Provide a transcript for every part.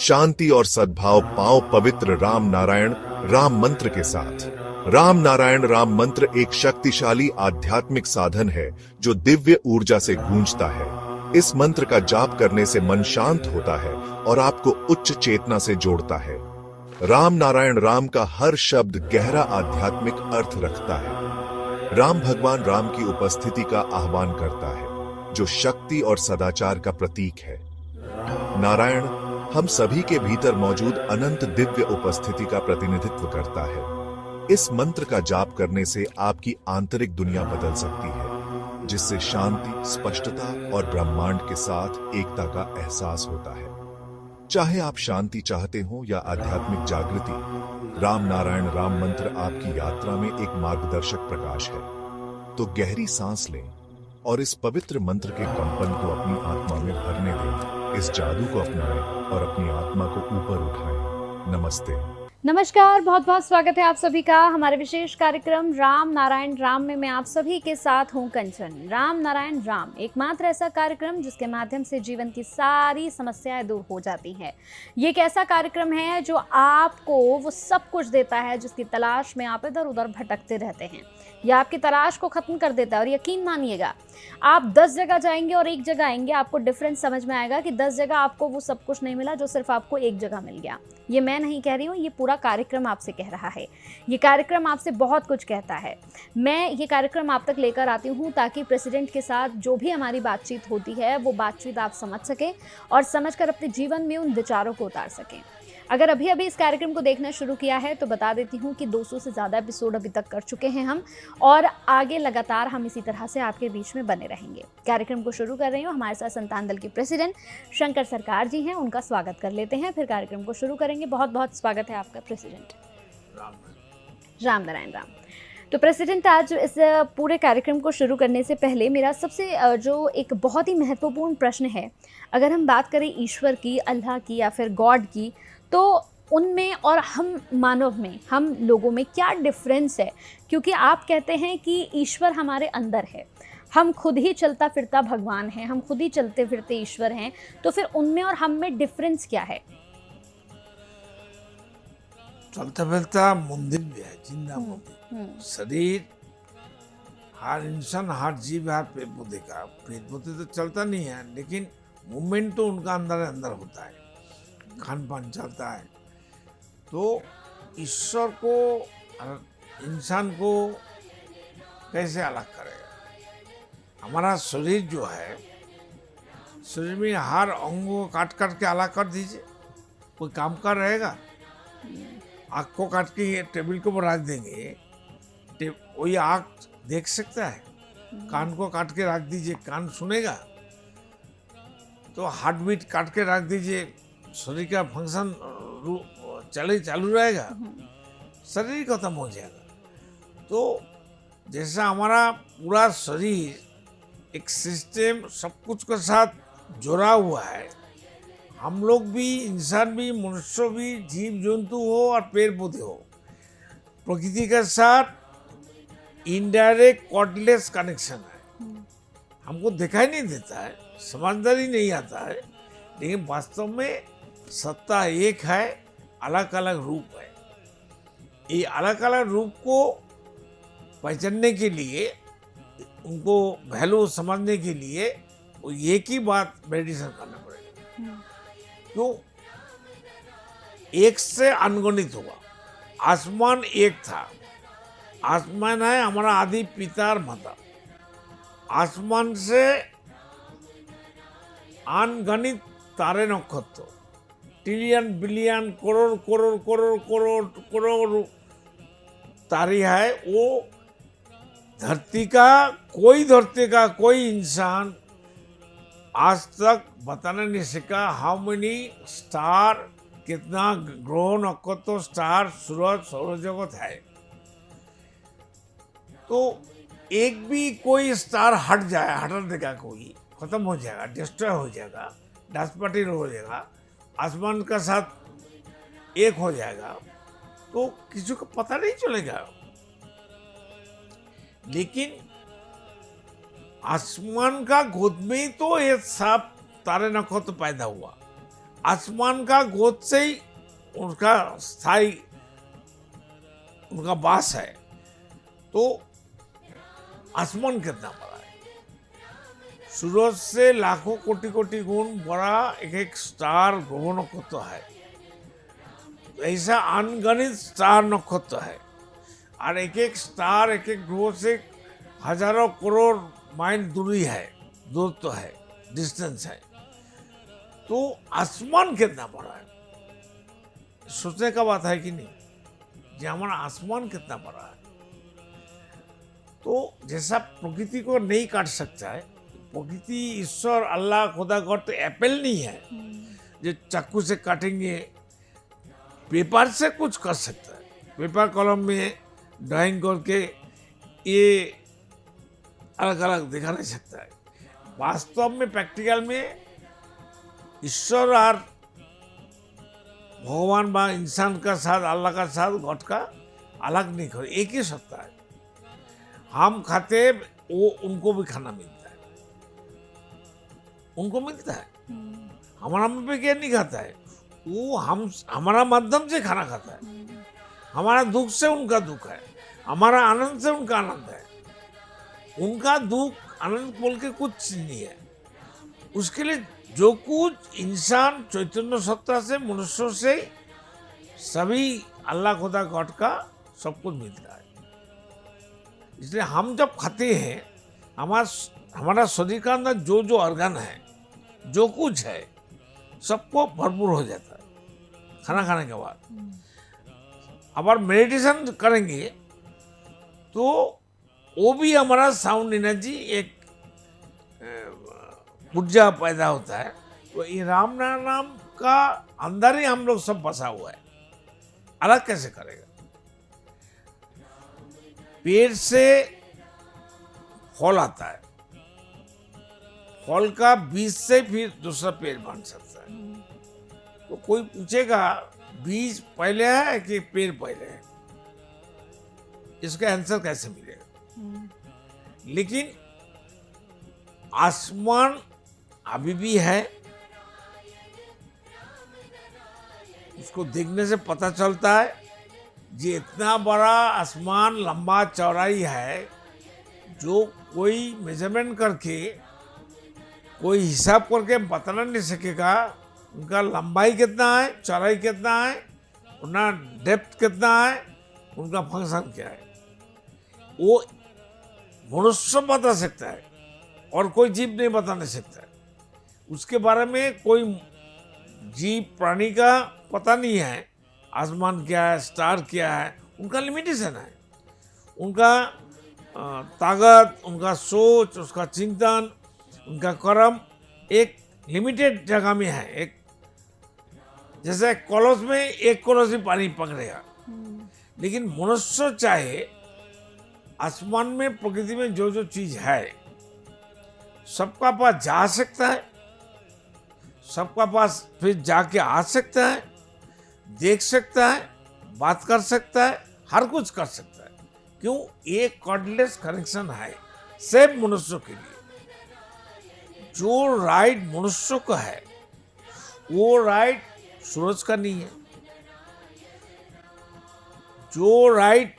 शांति और सद्भाव पाओ पवित्र राम नारायण राम मंत्र के साथ। राम नारायण राम मंत्र एक शक्तिशाली आध्यात्मिक साधन है जो दिव्य ऊर्जा से गूंजता है। इस मंत्र का जाप करने से मन शांत होता है और आपको उच्च चेतना से जोड़ता है। राम नारायण राम का हर शब्द गहरा आध्यात्मिक अर्थ रखता है। राम भगवान राम की उपस्थिति का आह्वान करता है, जो शक्ति और सदाचार का प्रतीक है। नारायण हम सभी के भीतर मौजूद अनंत दिव्य उपस्थिति का प्रतिनिधित्व करता है। इस मंत्र का जाप करने से आपकी आंतरिक दुनिया बदल सकती है, जिससे शांति, स्पष्टता और ब्रह्मांड के साथ एकता का एहसास होता है। चाहे आप शांति चाहते हो या आध्यात्मिक जागृति, राम नारायण राम मंत्र आपकी यात्रा में एक मार्गदर्शक प्रकाश है। तो गहरी सांस लें और इस पवित्र मंत्र के कंपन को अपनी आत्मा में भरने दें। इस जादू को अपनाएं और अपनी आत्मा को ऊपर उठाएं। नमस्ते। नमस्कार, बहुत बहुत स्वागत है आप सभी का हमारे विशेष कार्यक्रम राम नारायण राम में। मैं आप सभी के साथ हूं कंचन। राम नारायण राम एकमात्र ऐसा कार्यक्रम जिसके माध्यम से जीवन की सारी समस्याएं दूर हो जाती हैं। ये एक ऐसा कार्यक्रम है जो आपको वो सब कुछ देता है जिसकी तलाश में आप इधर उधर भटकते रहते हैं। यह आपकी तलाश को ख़त्म कर देता है। और यकीन मानिएगा, आप 10 जगह जाएंगे और एक जगह आएंगे, आपको डिफरेंस समझ में आएगा कि 10 जगह आपको वो सब कुछ नहीं मिला जो सिर्फ आपको एक जगह मिल गया। ये मैं नहीं कह रही हूँ, ये पूरा कार्यक्रम आपसे कह रहा है। ये कार्यक्रम आपसे बहुत कुछ कहता है। मैं ये कार्यक्रम आप तक लेकर आती हूँ ताकि प्रेसिडेंट के साथ जो भी हमारी बातचीत होती है वो बातचीत आप समझ सकें और समझकर अपने जीवन में उन विचारों को उतार सकें। अगर अभी अभी इस कार्यक्रम को देखना शुरू किया है तो बता देती हूँ कि 200 से ज़्यादा एपिसोड अभी तक कर चुके हैं हम, और आगे लगातार हम इसी तरह से आपके बीच में बने रहेंगे। कार्यक्रम को शुरू कर रही हूँ। हमारे साथ संतान दल के प्रेसिडेंट शंकर सरकार जी हैं, उनका स्वागत कर लेते हैं, फिर कार्यक्रम को शुरू करेंगे। बहुत बहुत स्वागत है आपका प्रेसिडेंट। राम नारायण राम। तो प्रेसिडेंट, आज इस पूरे कार्यक्रम को शुरू करने से पहले मेरा सबसे जो एक बहुत ही महत्वपूर्ण प्रश्न है, अगर हम बात करें ईश्वर की, अल्लाह की या फिर गॉड की, तो उनमें और हम मानव में, हम लोगों में क्या डिफरेंस है? क्योंकि आप कहते हैं कि ईश्वर हमारे अंदर है, हम खुद ही चलता फिरता भगवान हैं, हम खुद ही चलते फिरते ईश्वर हैं, तो फिर उनमें और हम में डिफरेंस क्या है? चलता फिरता मंदिर भी है, जिंदा मंदिर। शरीर हर इंसान, हर जीव, हर पेड़ पौधे का, पेड़ पौधे तो चलता नहीं है लेकिन मूवमेंट तो उनका अंदर अंदर होता है, खान पान चलता है। तो ईश्वर को इंसान को कैसे अलग करेगा? हमारा शरीर जो है, शरीर में हर अंग को काट काट के अलग कर दीजिए, कोई काम कर रहेगा? आँख को काट के टेबल के ऊपर रख देंगे, वही आँख देख सकता है? कान को काट के रख दीजिए, कान सुनेगा? तो हार्ट बीट काट के रख दीजिए, शरीर का फंक्शन चालू रहेगा? शरीर खत्म हो जाएगा। तो जैसा हमारा पूरा शरीर एक सिस्टम सब कुछ के साथ जुड़ा हुआ है, हम लोग भी, इंसान भी, मनुष्य भी, जीव जंतु हो और पेड़ पौधे हो, प्रकृति के साथ इनडायरेक्ट कॉर्डलेस कनेक्शन है। हमको दिखाई नहीं देता है, समझदारी नहीं आता है, लेकिन वास्तव में सत्ता एक है, अलग अलग रूप है। ये अलग अलग रूप को पहचानने के लिए, उनको वैल्यू समझने के लिए वो एक ही बात मेडिटेशन करना पड़ेगा। क्यों? एक से अनगणित होगा। आसमान एक था, आसमान है हमारा आदि पिता और माता। आसमान से अनगणित तारे नक्षत्र, ट्रिलियन बिलियन करोड़ करोड़ करोड़ करोड़ करोड़ तारे है। वो धरती का कोई इंसान आज तक बताने नहीं सका हाउ मेनी स्टार, कितना ग्रह नक्षत्र, स्टार, सूरज, सौरजगत है। तो एक भी कोई स्टार हटा देगा, कोई खत्म हो जाएगा, डिस्ट्रॉय हो जाएगा, डस्ट पार्टिकल हो जाएगा, आसमान का साथ एक हो जाएगा, तो किसी को पता नहीं चलेगा। लेकिन आसमान का गोद में ही तो ये सब तारे नक्षत्र पैदा हुआ। आसमान का गोद से ही उनका स्थायी उनका वास है। तो आसमान कितना बड़ा है, सूरज से लाखों कोटि कोटि गुण बड़ा एक एक स्टार ग्रह नक्षत्र है। ऐसा अनगणित स्टार नक्षत्र है और एक एक स्टार एक एक ग्रह से हजारों करोड़ माइल दूरी है, दूरत्व है, डिस्टेंस है। तो आसमान कितना बड़ा है, सोचने का बात है कि नहीं कि हमारा आसमान कितना बड़ा है। तो जैसा प्रकृति को नहीं काट सकता है, प्रकृति ईश्वर अल्लाह खुदा गॉड तो एप्पल नहीं है जो चाकू से काटेंगे। पेपर से कुछ कर सकता है, पेपर कलम में ड्राइंग करके ये अलग अलग दिखा नहीं सकता है। वास्तव में प्रैक्टिकल में ईश्वर और भगवान बा इंसान का साथ, अल्लाह का साथ, गॉड का अलग नहीं कर, एक ही सत्ता है। हम खाते वो उनको भी खाना मिलता है, उनको मिलता है। हमारा पे नहीं खाता है, वो हम हमारा माध्यम से खाना खाता है। हमारा दुख से उनका दुख है, हमारा आनंद से उनका आनंद है। उनका दुख आनंद बोल के कुछ नहीं है। उसके लिए जो कुछ इंसान चैतन्य सत्ता से, मनुष्यों से, सभी अल्लाह खुदा गॉड का सब कुछ मिलता है। इसलिए हम जब खाते हैं, हमारा शरीर का अंदर जो जो ऑर्गन है, जो कुछ है, सबको भरपूर हो जाता है खाना खाने के बाद। अगर मेडिटेशन करेंगे तो वो भी हमारा साउंड एनर्जी एक ऊर्जा पैदा होता है। तो ये राम नाम का अंदर ही हम लोग सब बसा हुआ है, अलग कैसे करेगा। पेड़ से फल आता है, फल का बीज से फिर दूसरा पेड़ बन सकता है। तो कोई पूछेगा बीज पहले है कि पेड़ पहले है, इसका आंसर कैसे मिलेगा। लेकिन आसमान अभी भी है, उसको देखने से पता चलता है ये इतना बड़ा आसमान लंबा चौड़ाई है जो कोई मेजरमेंट करके, कोई हिसाब करके बता नहीं सकेगा। उनका लंबाई कितना है, चौड़ाई कितना है, उनका डेप्थ कितना है, उनका फंक्शन क्या है, वो मनुष्य बता सकता है और कोई जीव नहीं बता नहीं सकता है। उसके बारे में कोई जीव प्राणी का पता नहीं है। आसमान क्या है, स्टार क्या है, उनका लिमिटेशन है। उनका ताकत, उनका सोच, उसका चिंतन, उनका कर्म एक लिमिटेड जगह में है। एक जैसे कलश में एक कलश ही पानी पकड़ेगा, लेकिन मनुष्य चाहे आसमान में, प्रकृति में जो जो चीज है, सबका पास जा सकता है, सबका पास फिर जाके आ सकता है, देख सकता है, बात कर सकता है, हर कुछ कर सकता है। क्यों? एक कॉर्डलेस कनेक्शन है सिर्फ मनुष्य के लिए। जो राइट मनुष्य का है वो राइट सूरज का नहीं है। जो राइट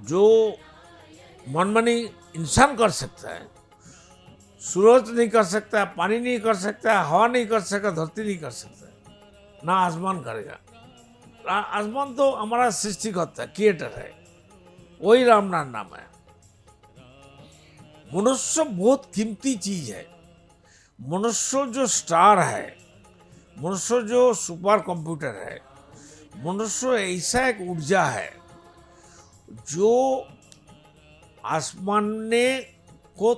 जो मनमानी इंसान कर सकता है, सूरज नहीं कर सकता, पानी नहीं कर सकता, हवा नहीं कर सकता, धरती नहीं कर सकता, ना आसमान करेगा। आसमान तो हमारा सृष्टिकर्ता है, क्रिएटर है, वही राम नाम है। मनुष्य बहुत कीमती चीज है। मनुष्य जो स्टार है, मनुष्य जो सुपर कंप्यूटर है, मनुष्य ऐसा एक ऊर्जा है जो आसमान ने को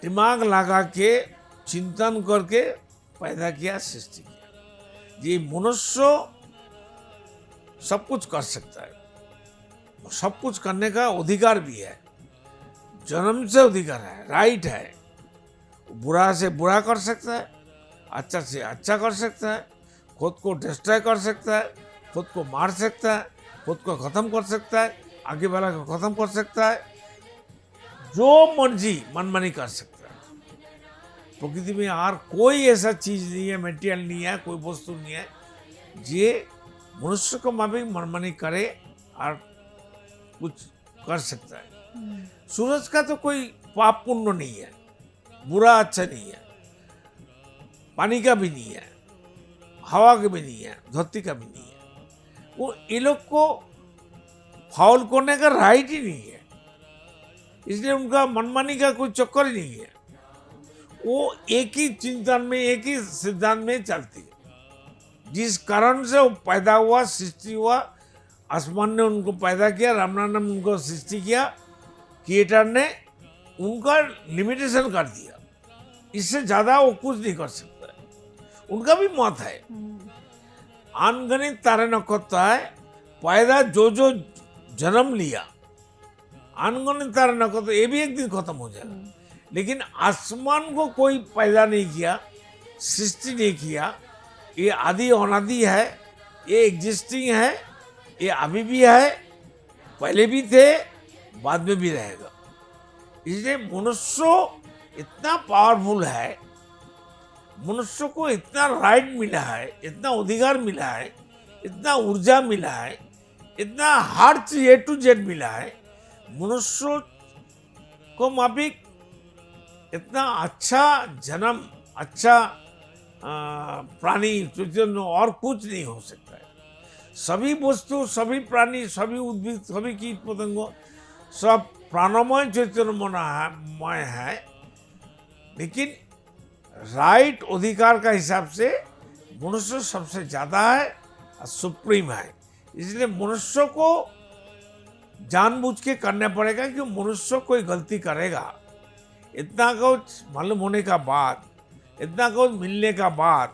दिमाग लगा के चिंतन करके पैदा किया, सृष्टि किया। ये मनुष्य सब कुछ कर सकता है, सब कुछ करने का अधिकार भी है, जन्म से अधिकार है, राइट है। बुरा से बुरा कर सकता है, अच्छा से अच्छा कर सकता है, खुद को डिस्ट्रॉय कर सकता है, खुद को मार सकता है, खुद को खत्म कर सकता है, आगे वाला को खत्म कर सकता है, जो मर्जी मनमानी कर सकता है। प्रकृति में और कोई ऐसा चीज नहीं है, मेटेरियल नहीं है, कोई वस्तु नहीं है जे मनुष्य को माफिक मनमानी करे और कुछ कर सकता है। सूरज का तो कोई पाप पुण्य नहीं है, बुरा अच्छा नहीं है, पानी का भी नहीं है, हवा का भी नहीं है, धरती का भी नहीं है। वो ये लोग को फाउल करने का राइट ही नहीं है, इसलिए उनका मनमानी का कोई चक्कर ही नहीं है। वो एक ही चिंतन में, एक ही सिद्धांत में चलती है। जिस कारण से वो पैदा हुआ, सृष्टि हुआ, आसमान ने उनको पैदा किया, रामनारायण ने उनको सृष्टि किया, क्रिएटर ने उनका लिमिटेशन कर दिया। इससे ज्यादा वो कुछ नहीं कर सकता है। उनका भी मत है, अनगणित तारे नक्षत्र है, पैदा जो जो जन्म लिया, अनगणित तारे नक्षत्र, ये भी एक दिन खत्म हो जाएगा। लेकिन आसमान को कोई पैदा नहीं किया, सृष्टि नहीं किया। ये आदि अनादि है, ये एग्जिस्टिंग है, ये अभी भी है, पहले भी थे, बाद में भी रहेगा। इसलिए मनुष्य इतना पावरफुल है, मनुष्य को इतना राइट मिला है, इतना अधिकार मिला है, इतना ऊर्जा मिला है, इतना हर चीज ए टू जेड मिला है। मनुष्य को माफिक इतना अच्छा जन्म, अच्छा प्राणी चैतन्य और कुछ नहीं हो सकता है। सभी वस्तु, सभी प्राणी, सभी उद्भिद, सभी कीट पतंगों सब प्राणमय चैतन्यमय है, लेकिन राइट अधिकार का हिसाब से मनुष्य सबसे ज्यादा है और सुप्रीम है। इसलिए मनुष्य को जानबूझ के करना पड़ेगा कि मनुष्य कोई गलती करेगा, इतना कुछ मालूम होने का बाद, इतना कुछ मिलने का बाद,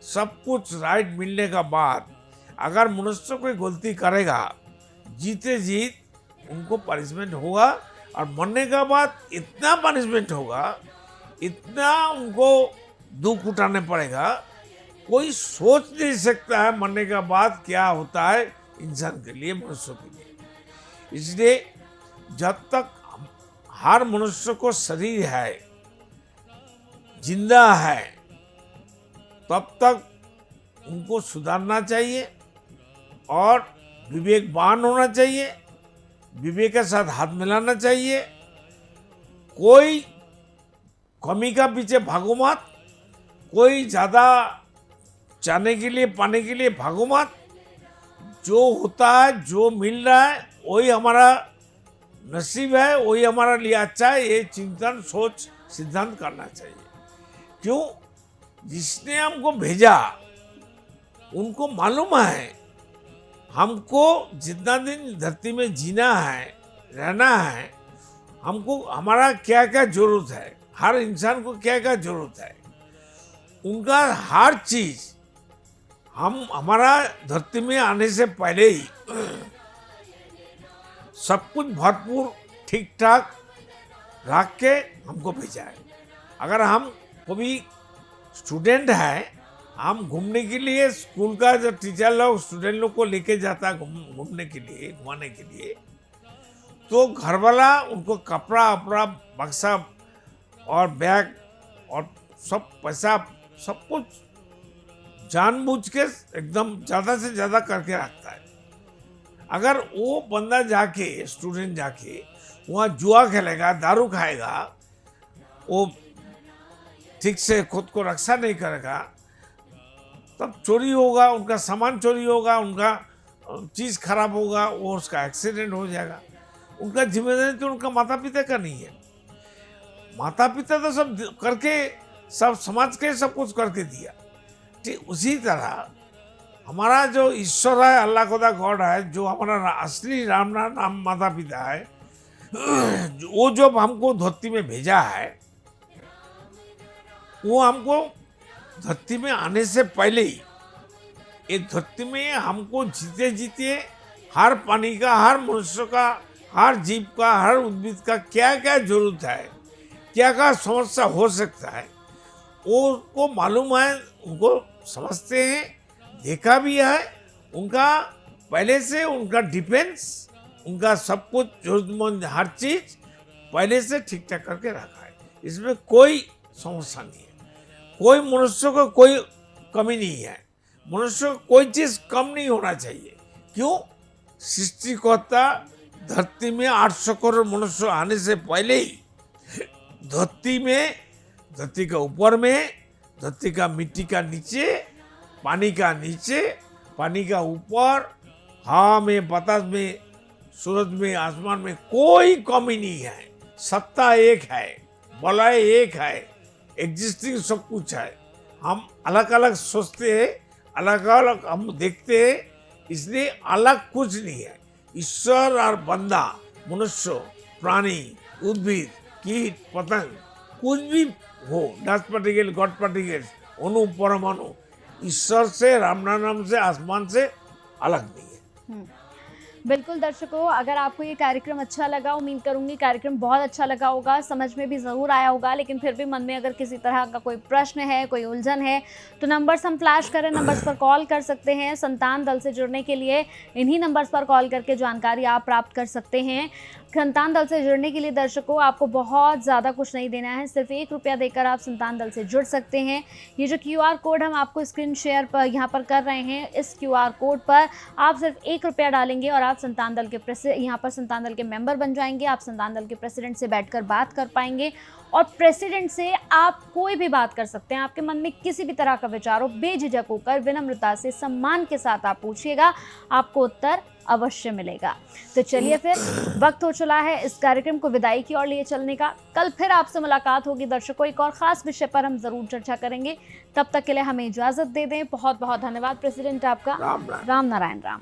सब कुछ राइट मिलने का बाद, अगर मनुष्य कोई गलती करेगा, जीते जीत उनको पनिशमेंट होगा। और मरने का बाद इतना पनिशमेंट होगा, इतना उनको दुख उठाने पड़ेगा, कोई सोच नहीं सकता है मरने का बाद क्या होता है इंसान के लिए, मनुष्य के लिए। इसलिए जब तक हर मनुष्य को शरीर है, जिंदा है, तब तक उनको सुधारना चाहिए और विवेकवान होना चाहिए, विवेक के साथ हाथ मिलाना चाहिए। कोई कमी का पीछे भागो मत, कोई ज्यादा चाहने के लिए, पाने के लिए भागो मत। जो होता है, जो मिल रहा है, वही हमारा नसीब है, वही हमारा लिए अच्छा है। ये चिंतन, सोच, सिद्धांत करना चाहिए। क्यों? जिसने हमको भेजा उनको मालूम है हमको जितना दिन धरती में जीना है, रहना है, हमको हमारा क्या क्या जरूरत है, हर इंसान को क्या क्या जरूरत है। उनका हर चीज हमारा धरती में आने से पहले ही सब कुछ भरपूर ठीक ठाक रख के हमको भेजा है। अगर हम कभी स्टूडेंट है, हम घूमने के लिए, स्कूल का जो टीचर लोग स्टूडेंट लोग को लेके जाता है घूमने के लिए, घुमाने के लिए, तो घर वाला उनको कपड़ा अपड़ा, बक्सा और बैग और सब पैसा, सब कुछ जानबूझ के एकदम ज़्यादा से ज़्यादा करके रखता है। अगर वो बंदा जाके, स्टूडेंट जाके वहाँ जुआ खेलेगा, दारू खाएगा, वो ठीक से खुद को रक्षा नहीं करेगा, तब चोरी होगा, उनका सामान चोरी होगा, उनका चीज़ खराब होगा, वो उसका एक्सीडेंट हो जाएगा। उनका जिम्मेदारी तो उनका माता पिता का नहीं है। माता पिता तो सब करके, सब समाज के सब कुछ करके दिया। ठीक उसी तरह हमारा जो ईश्वर है, अल्लाह खुदा गॉड है, जो हमारा असली राम माता पिता है, वो जो हमको धरती में भेजा है, वो हमको धरती में आने से पहले ही एक धरती में हमको जीते जीते हर प्राणी का, हर मनुष्य का, हर जीव का, हर उद्भिद का क्या क्या जरूरत है, क्या क्या समस्या हो सकता है, उनको मालूम है, उनको समझते हैं, देखा भी है। उनका पहले से उनका डिफेंस, उनका सब कुछ जरूरतमंद हर चीज पहले से ठीक ठाक करके रखा है। इसमें कोई समस्या नहीं है। कोई मनुष्य को कोई कमी नहीं है, मनुष्य को कोई चीज कम नहीं होना चाहिए। क्यों? सृष्टिकर्ता धरती में 800 करोड़ मनुष्य आने से पहले ही धरती का ऊपर में, धरती का मिट्टी का नीचे, पानी का नीचे, पानी का ऊपर, हवा में, बतास में, सूरज में, आसमान में कोई कमी नहीं है। सत्ता एक है, बलय एक है, एग्जिस्टिंग सब कुछ है। हम अलग अलग सोचते हैं, अलग अलग हम देखते हैं, इसलिए अलग कुछ नहीं है। ईश्वर और बंदा, मनुष्य, प्राणी, उद्भिद, कीट, पतंग, कुछ भी हो, डस्ट पार्टिकल, गॉड पार्टिकल, अणु, परमाणु, ईश्वर से, राम नाम से, आसमान से अलग नहीं है। बिल्कुल दर्शकों, अगर आपको ये कार्यक्रम अच्छा लगा, उम्मीद करूंगी कार्यक्रम बहुत अच्छा लगा होगा, समझ में भी ज़रूर आया होगा, लेकिन फिर भी मन में अगर किसी तरह का कोई प्रश्न है, कोई उलझन है, तो नंबर्स हम फ्लैश करें, नंबर्स पर कॉल कर सकते हैं। संतान दल से जुड़ने के लिए इन्हीं नंबर्स पर कॉल करके जानकारी आप प्राप्त कर सकते हैं। संतान दल से जुड़ने के लिए दर्शकों आपको बहुत ज़्यादा कुछ नहीं देना है, सिर्फ 1 रुपया देकर आप संतान दल से जुड़ सकते हैं। ये जो QR कोड हम आपको स्क्रीन शेयर पर यहाँ पर कर रहे हैं, इस QR कोड पर आप सिर्फ 1 रुपया डालेंगे और आप संतान दल के यहाँ पर संतान दल के मेंबर बन जाएंगे। आप संतान दल के प्रेसिडेंट से बैठकर बात कर पाएंगे और प्रेसिडेंट से आप कोई भी बात कर सकते हैं। आपके मन में किसी भी तरह का विचार हो, बेझिझक होकर, विनम्रता से, सम्मान के साथ आप पूछिएगा, आपको उत्तर अवश्य मिलेगा। तो चलिए फिर वक्त हो चला है इस कार्यक्रम को विदाई की ओर लिए चलने का। कल फिर आपसे मुलाकात होगी दर्शकों, एक और खास विषय पर हम जरूर चर्चा करेंगे। तब तक के लिए हमें इजाजत दे दें। बहुत बहुत धन्यवाद प्रेसिडेंट आपका। राम नारायण राम।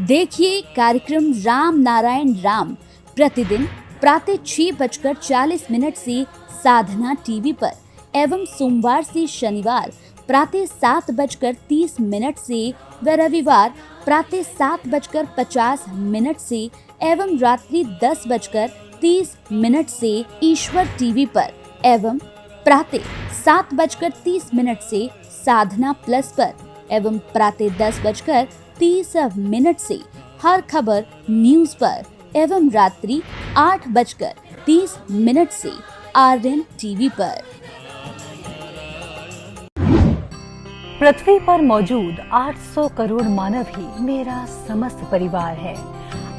देखिए कार्यक्रम राम नारायण राम प्रतिदिन प्रातः 6:40 से साधना टीवी पर एवं सोमवार से शनिवार प्रातः 7:30 से व रविवार प्रातः 7:50 से एवं रात्रि 10:30 से ईश्वर टीवी पर एवं प्रातः 7:30 से साधना प्लस पर एवं प्रातः 10:30 से हर खबर न्यूज पर एवं रात्रि 8:30 से RN टीवी पर। पृथ्वी पर मौजूद 800 करोड़ मानव ही मेरा समस्त परिवार है।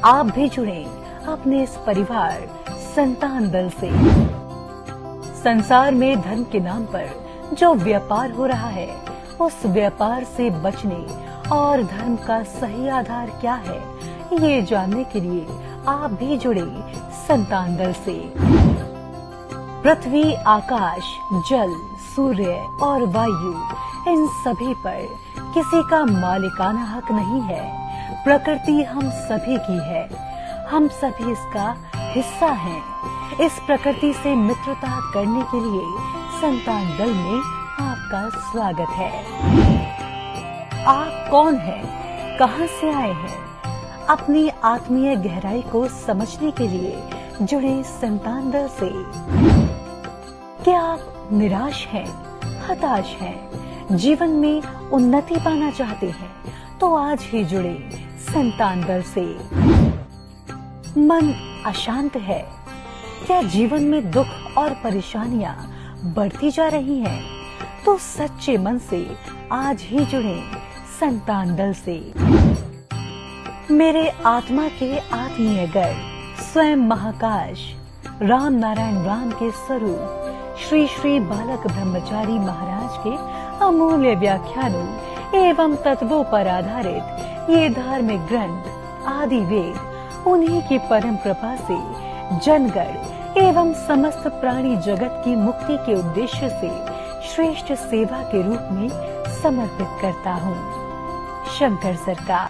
आप भी जुड़े अपने इस परिवार संतान दल से। संसार में धर्म के नाम पर जो व्यापार हो रहा है, उस व्यापार से बचने और धर्म का सही आधार क्या है, ये जानने के लिए आप भी जुड़े संतान दल से। पृथ्वी, आकाश, जल, सूर्य और वायु, इन सभी पर किसी का मालिकाना हक नहीं है। प्रकृति हम सभी की है, हम सभी इसका हिस्सा हैं। इस प्रकृति से मित्रता करने के लिए संतान दल में आपका स्वागत है। आप कौन हैं? कहां से आए हैं? अपनी आत्मीय गहराई को समझने के लिए जुड़े संतान दल से। क्या आप निराश हैं, हताश हैं, जीवन में उन्नति पाना चाहते हैं, तो आज ही जुड़े संतान दल से। मन अशांत है, क्या जीवन में दुख और परेशानियां बढ़ती जा रही हैं, तो सच्चे मन से आज ही जुड़े संतान दल से। मेरे आत्मा के आत्मीय गर्व स्वयं महाकाश राम नारायण राम के स्वरूप श्री श्री बालक ब्रह्मचारी महाराज के अमूल्य व्याख्यानों एवं तत्वों पर आधारित ये धार्मिक ग्रंथ आदि वेद उन्हीं की परम कृपा से जनगण एवं समस्त प्राणी जगत की मुक्ति के उद्देश्य से श्रेष्ठ सेवा के रूप में समर्पित करता हूँ। शंकर सरकार।